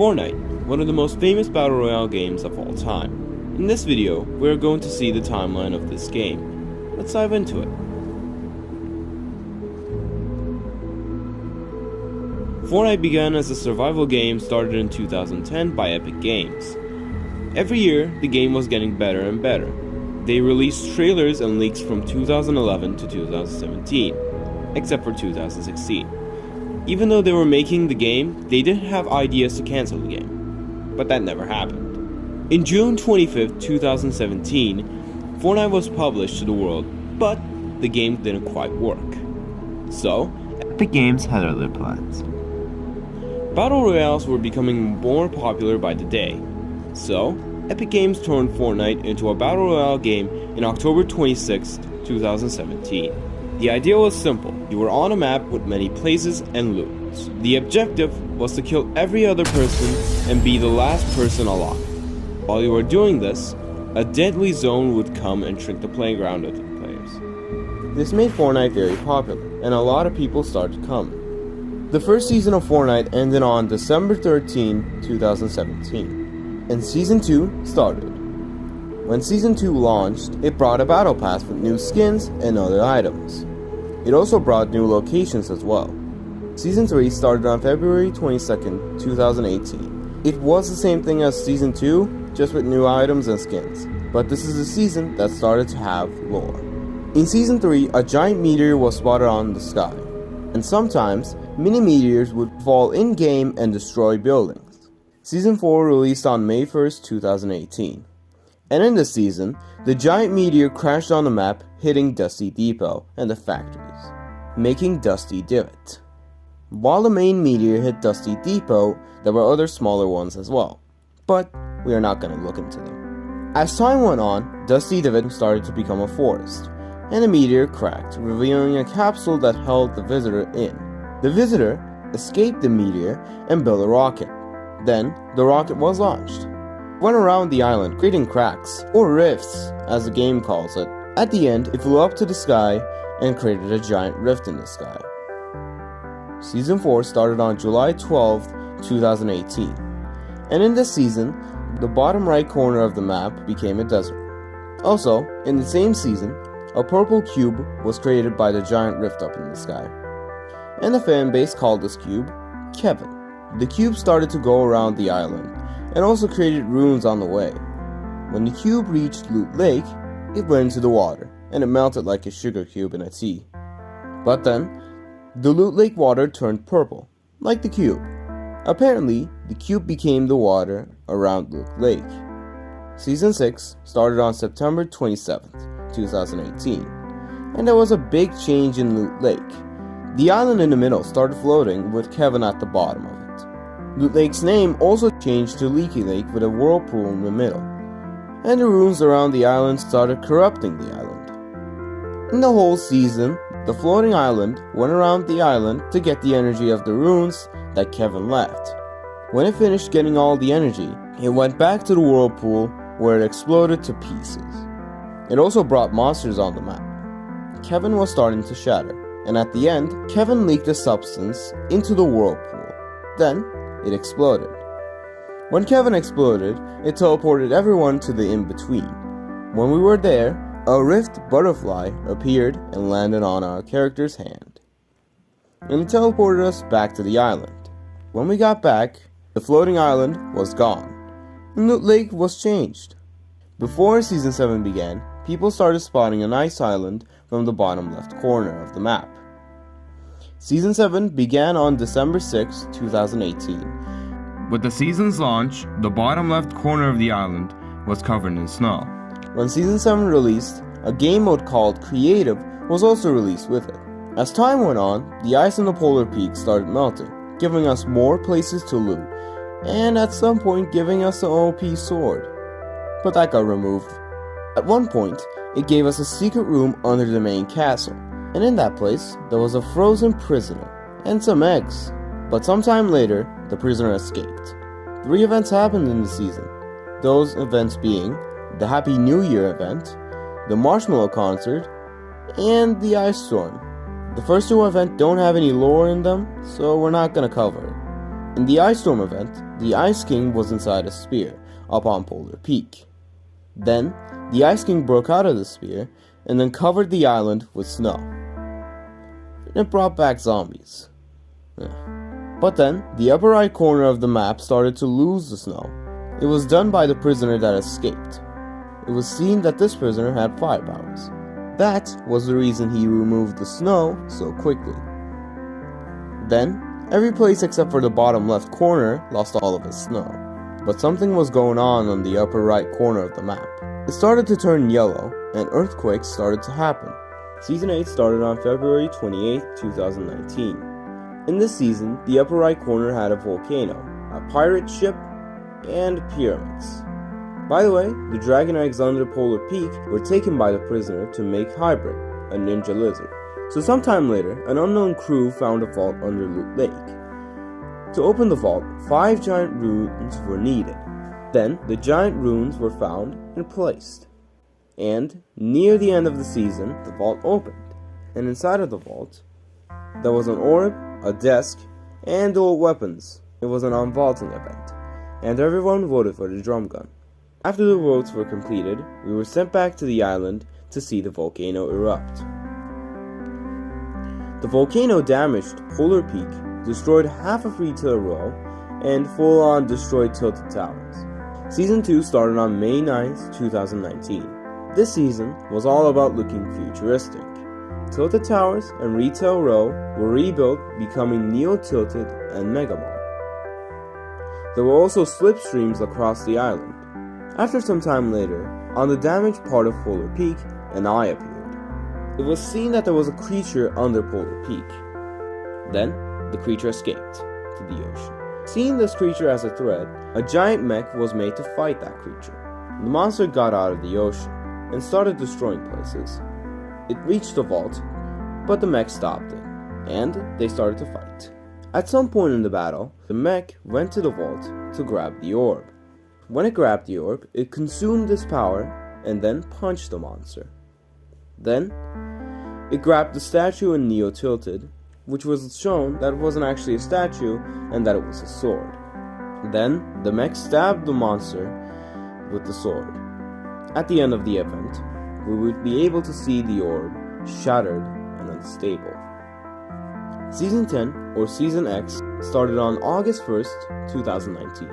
Fortnite, one of the most famous battle royale games of all time. In this video, we are going to see the timeline of this game. Let's dive into it. Fortnite began as a survival game started in 2010 by Epic Games. Every year, the game was getting better and better. They released trailers and leaks from 2011 to 2017, except for 2016. Even though they were making the game, they didn't have ideas to cancel the game. But that never happened. In June 25th, 2017, Fortnite was published to the world, but the game didn't quite work. So, Epic Games had other plans. Battle Royales were becoming more popular by the day. So, Epic Games turned Fortnite into a Battle Royale game in October 26, 2017. The idea was simple. You were on a map with many places and loot. The objective was to kill every other person and be the last person alive. While you were doing this, a deadly zone would come and shrink the playground of the players. This made Fortnite very popular, and a lot of people started coming. The first season of Fortnite ended on December 13, 2017, and Season 2 started. When Season 2 launched, it brought a battle pass with new skins and other items. It also brought new locations as well. Season 3 started on February 22nd, 2018. It was the same thing as Season 2, just with new items and skins. But this is a season that started to have lore. In Season 3, a giant meteor was spotted on the sky. And sometimes, mini meteors would fall in-game and destroy buildings. Season 4 released on May 1st, 2018. And in this season, the giant meteor crashed on the map, hitting Dusty Depot and the factories, making Dusty Divot. While the main meteor hit Dusty Depot, there were other smaller ones as well, but we are not going to look into them. As time went on, Dusty Divot started to become a forest, and the meteor cracked, revealing a capsule that held the visitor in. The visitor escaped the meteor and built a rocket. Then, the rocket was launched. Went around the island, creating cracks, or rifts, as the game calls it. At the end, it flew up to the sky and created a giant rift in the sky. Season 4 started on July 12th, 2018. And in this season, the bottom right corner of the map became a desert. Also, in the same season, a purple cube was created by the giant rift up in the sky. And the fan base called this cube Kevin. The cube started to go around the island, and also created runes on the way. When the cube reached Loot Lake, it went into the water, and it melted like a sugar cube in a tea. But then, the Loot Lake water turned purple, like the cube. Apparently, the cube became the water around Loot Lake. Season 6 started on September 27th, 2018, and there was a big change in Loot Lake. The island in the middle started floating with Kevin at the bottom of it. Loot Lake's name also changed to Leaky Lake with a whirlpool in the middle, and the runes around the island started corrupting the island. In the whole season, the floating island went around the island to get the energy of the runes that Kevin left. When it finished getting all the energy, it went back to the whirlpool where it exploded to pieces. It also brought monsters on the map. Kevin was starting to shatter, and at the end, Kevin leaked a substance into the whirlpool. Then, it exploded. When Kevin exploded, it teleported everyone to the in-between. When we were there, a rift butterfly appeared and landed on our character's hand. And it teleported us back to the island. When we got back, the floating island was gone, and Loot Lake was changed. Before Season 7 began, people started spotting an ice island from the bottom left corner of the map. Season 7 began on December 6, 2018. With the season's launch, the bottom left corner of the island was covered in snow. When Season 7 released, a game mode called Creative was also released with it. As time went on, the ice in the polar peaks started melting, giving us more places to loot, and at some point giving us an OP sword. But that got removed. At one point, it gave us a secret room under the main castle. And in that place, there was a frozen prisoner, and some eggs. But sometime later, the prisoner escaped. 3 events happened in the season. Those events being the Happy New Year event, the Marshmallow Concert, and the Ice Storm. The first 2 events don't have any lore in them, so we're not gonna cover it. In the Ice Storm event, the Ice King was inside a spear up on Polar Peak. Then, the Ice King broke out of the spear and then covered the island with snow. It brought back zombies. But then, the upper right corner of the map started to lose the snow. It was done by the prisoner that escaped. It was seen that this prisoner had fire powers. That was the reason he removed the snow so quickly. Then, every place except for the bottom left corner lost all of its snow. But something was going on the upper right corner of the map. It started to turn yellow, and earthquakes started to happen. Season 8 started on February 28, 2019. In this season, the upper right corner had a volcano, a pirate ship, and pyramids. By the way, the dragon eggs under Polar Peak were taken by the prisoner to make Hybrid, a ninja lizard. So sometime later, an unknown crew found a vault under Loot Lake. To open the vault, 5 giant runes were needed. Then, the giant runes were found and placed. And, near the end of the season, the vault opened. And inside of the vault, there was an orb, a desk, and old weapons. It was an unvaulting event. And everyone voted for the drum gun. After the votes were completed, we were sent back to the island to see the volcano erupt. The volcano damaged Polar Peak, destroyed half of Retail Row, and full-on destroyed Tilted Towers. Season 2 started on May 9th, 2019. This season was all about looking futuristic. Tilted Towers and Retail Row were rebuilt, becoming Neo-Tilted and Mega Mall. There were also slipstreams across the island. After some time later, on the damaged part of Polar Peak, an eye appeared. It was seen that there was a creature under Polar Peak. Then, the creature escaped to the ocean. Seeing this creature as a threat, a giant mech was made to fight that creature. The monster got out of the ocean and started destroying places. It reached the vault, but the mech stopped it, and they started to fight. At some point in the battle, the mech went to the vault to grab the orb. When it grabbed the orb, it consumed its power and then punched the monster. Then, it grabbed the statue in Neo Tilted, which was shown that it wasn't actually a statue and that it was a sword. Then, the mech stabbed the monster with the sword. At the end of the event, we would be able to see the orb shattered and unstable. Season 10, or Season X, started on August 1st, 2019.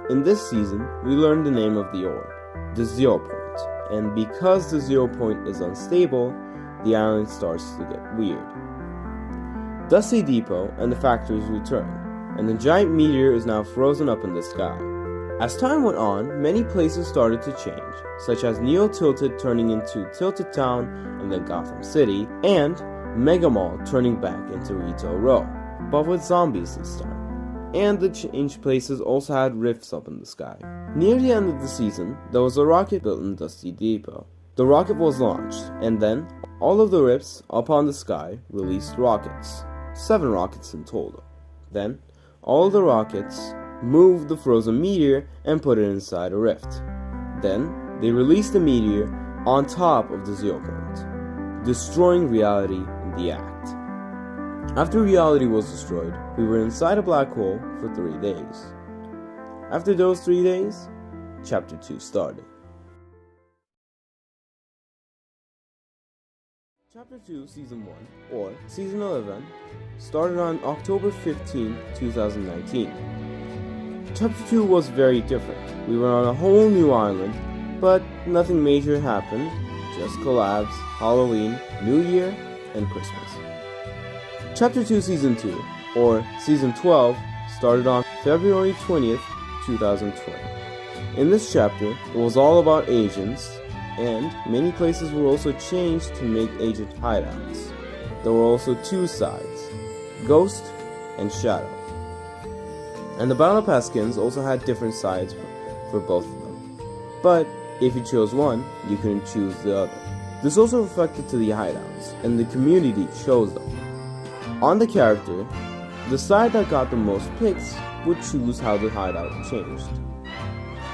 In this season, we learned the name of the orb, the 0 point, and because the 0 point is unstable, the island starts to get weird. Dusty Depot and the factories return, and the giant meteor is now frozen up in the sky. As time went on, many places started to change, such as Neo Tilted turning into Tilted Town and then Gotham City, and Mega Mall turning back into Retail Row, but with zombies this time. And the changed places also had rifts up in the sky. Near the end of the season, there was a rocket built in Dusty Depot. The rocket was launched, and then all of the rifts up on the sky released rockets. 7 rockets in total. Then, all of the rockets moved the frozen meteor and put it inside a rift. Then, they released the meteor on top of the 0 point, destroying reality in the act. After reality was destroyed, we were inside a black hole for 3 days. After those 3 days, Chapter 2 started. Chapter 2, Season 1, or Season 11, started on October 15, 2019. Chapter 2 was very different. We were on a whole new island, but nothing major happened, just collabs, Halloween, New Year, and Christmas. Chapter 2 Season 2, or Season 12, started on February 20th, 2020. In this chapter, it was all about agents, and many places were also changed to make agent hideouts. There were also 2 sides, Ghost and Shadow. And the Battle Pass skins also had different sides for both of them. But if you chose one, you couldn't choose the other. This also reflected to the hideouts, and the community chose them. On the character, the side that got the most picks would choose how the hideout changed.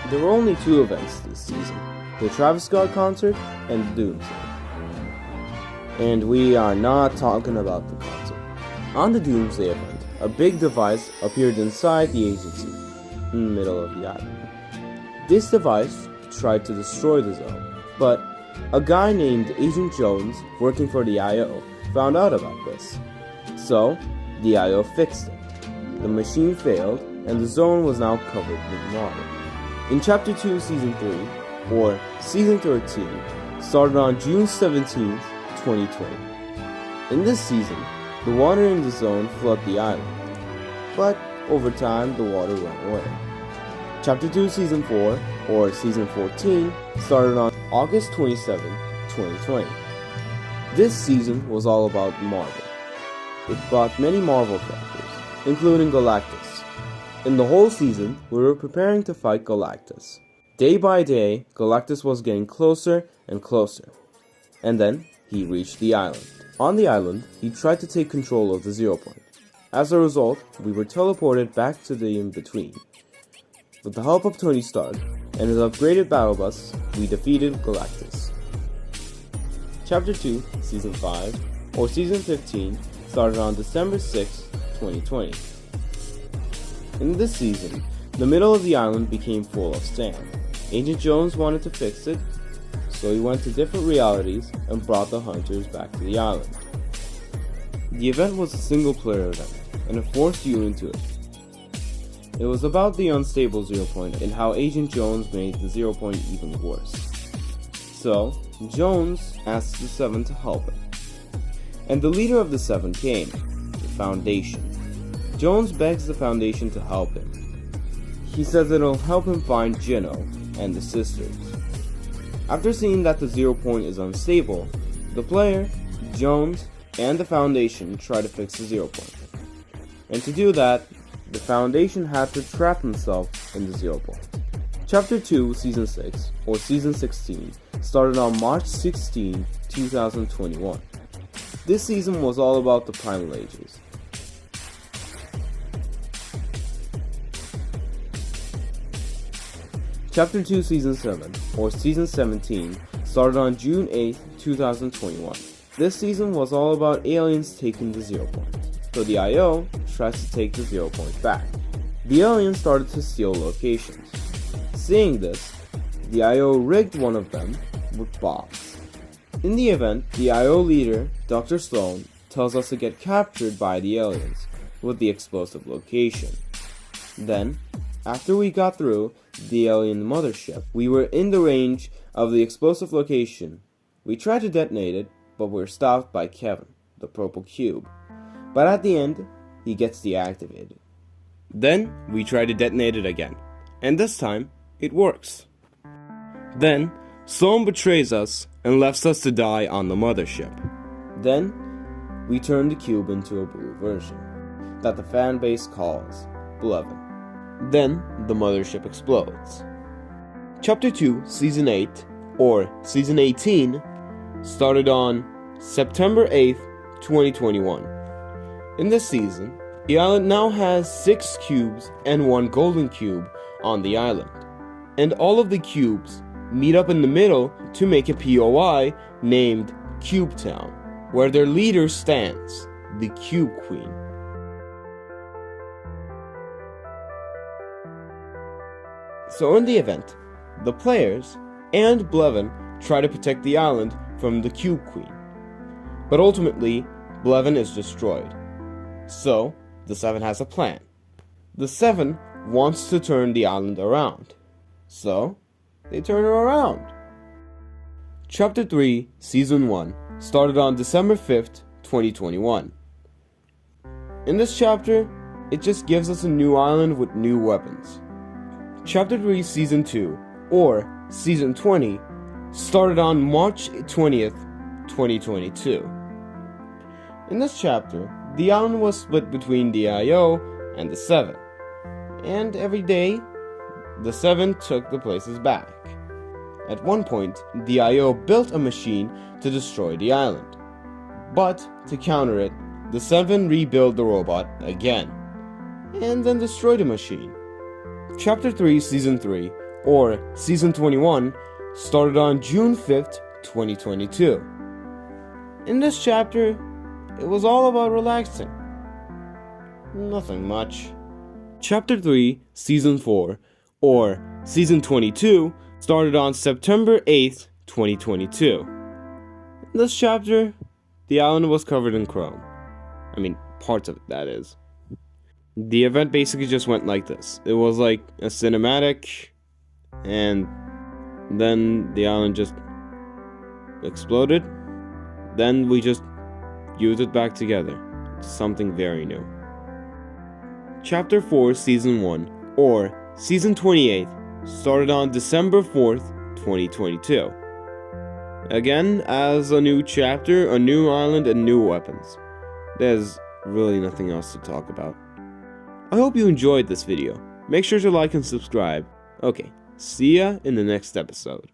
There were only 2 events this season, the Travis Scott concert and the Doomsday. And we are not talking about the concert. On the Doomsday event, a big device appeared inside the agency, in the middle of the island. This device tried to destroy the zone, but a guy named Agent Jones, working for the IO, found out about this. So, the IO fixed it. The machine failed, and the zone was now covered with water. In Chapter 2, Season 3, or Season 13, started on June 17, 2020. In this season, the water in the zone flooded the island, but over time the water went away. Chapter 2 Season 4, or Season 14, started on August 27, 2020. This season was all about Marvel. It brought many Marvel characters, including Galactus. In the whole season, we were preparing to fight Galactus. Day by day, Galactus was getting closer and closer. And then, he reached the island. On the island, he tried to take control of the 0 point. As a result, we were teleported back to the in-between. With the help of Tony Stark and his upgraded battle bus, we defeated Galactus. Chapter 2, Season 5, or Season 15, started on December 6, 2020. In this season, the middle of the island became full of sand. Agent Jones wanted to fix it, so he went to different realities and brought the hunters back to the island. The event was a single-player event, and it forced you into it. It was about the unstable 0 point and how Agent Jones made the 0 point even worse. So, Jones asked the Seven to help him. And the leader of the Seven came, the Foundation. Jones begs the Foundation to help him. He says it'll help him find Gino and the sisters. After seeing that the 0 point is unstable, the player, Jones, and the Foundation try to fix the 0 point. And to do that, the Foundation had to trap himself in the 0 point. Chapter 2, Season 6, or Season 16, started on March 16, 2021. This season was all about the Primal Ages. Chapter 2, Season 7, or Season 17, started on June 8, 2021. This season was all about aliens taking the 0 point. So the IO tries to take the 0 point back. The aliens started to steal locations. Seeing this, the IO rigged one of them with bombs. In the event, the IO leader, Dr. Sloan, tells us to get captured by the aliens with the explosive location. Then, after we got through the alien mothership, we were in the range of the explosive location. We tried to detonate it, but we were stopped by Kevin, the purple cube. But at the end, he gets deactivated. Then, we try to detonate it again, and this time, it works. Then, Sloan betrays us and left us to die on the mothership. Then, we turn the cube into a blue version that the fanbase calls Blevin. Then, the mothership explodes. Chapter 2, Season 8, or Season 18, started on September 8th, 2021. In this season, the island now has 6 cubes and 1 golden cube on the island. And all of the cubes meet up in the middle to make a POI named Cube Town, where their leader stands, the Cube Queen. So in the event, the players and Blevin try to protect the island from the Cube Queen. But ultimately, Blevin is destroyed. So, the Seven has a plan. The Seven wants to turn the island around. So, they turn it around. Chapter 3, Season 1, started on December 5th, 2021. In this chapter, it just gives us a new island with new weapons. Chapter 3, Season 2, or Season 20, started on March 20th, 2022. In this chapter, the island was split between the IO and the Seven, and every day, the Seven took the places back. At one point, the IO built a machine to destroy the island. But, to counter it, the Seven rebuilt the robot again, and then destroyed the machine. Chapter 3, Season 3, or Season 21, started on June 5th, 2022. In this chapter, it was all about relaxing. Nothing much. Chapter 3, Season 4, or Season 22, started on September 8th, 2022. In this chapter, the island was covered in chrome. I mean, parts of it, that is. The event basically just went like this. It was like a cinematic, and then the island just exploded. Then we just used it back together. It's something very new. Chapter 4, Season 1, or Season 28, started on December 4th, 2022. Again, as a new chapter, a new island, and new weapons. There's really nothing else to talk about. I hope you enjoyed this video. Make sure to like and subscribe. Okay, see ya in the next episode.